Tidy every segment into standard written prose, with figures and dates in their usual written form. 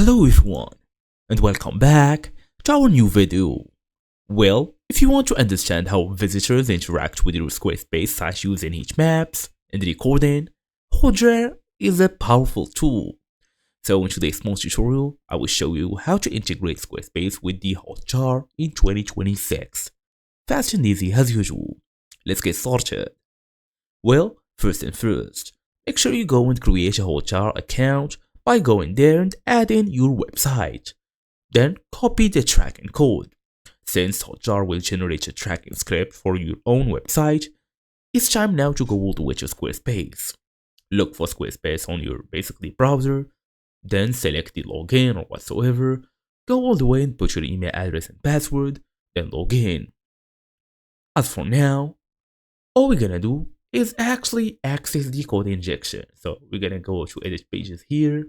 Hello everyone, and welcome back to our new video. Well, if you want to understand how visitors interact with your Squarespace site using heat maps and recording, Hotjar is a powerful tool. So in today's small tutorial, I will show you how to integrate Squarespace with the Hotjar in 2026. Fast and easy as usual. Let's get started. Well, first and first, make sure you go and create a Hotjar account by going there and adding your website. Then copy the tracking code. Since Hotjar will generate a tracking script for your own website, it's time now to go all the way to Squarespace. Look for Squarespace on your browser, then select the login or whatsoever, go all the way and put your email address and password, then log in. As for now, all we're gonna do is actually access the code injection. So we're gonna go to edit pages here,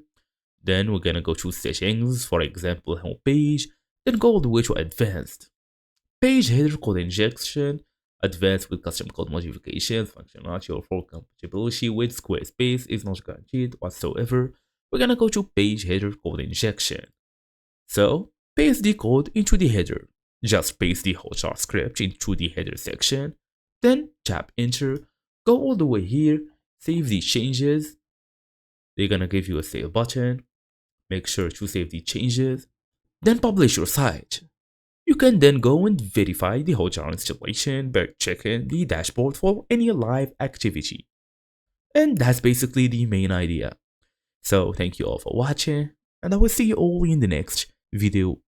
then we're gonna go to settings, for example home page, then go all the way to advanced. Page header code injection, advanced with custom code modifications, functionality or full compatibility with Squarespace is not guaranteed whatsoever. We're gonna go to page header code injection. So paste the code into the header. Just paste the Hotjar script into the header section, then tap enter, go all the way here, save the changes. They're gonna give you a save button. Make sure to save the changes, then publish your site. You can then go and verify the Hotjar installation by checking the dashboard for any live activity. And that's basically the main idea. So thank you all for watching, and I will see you all in the next video.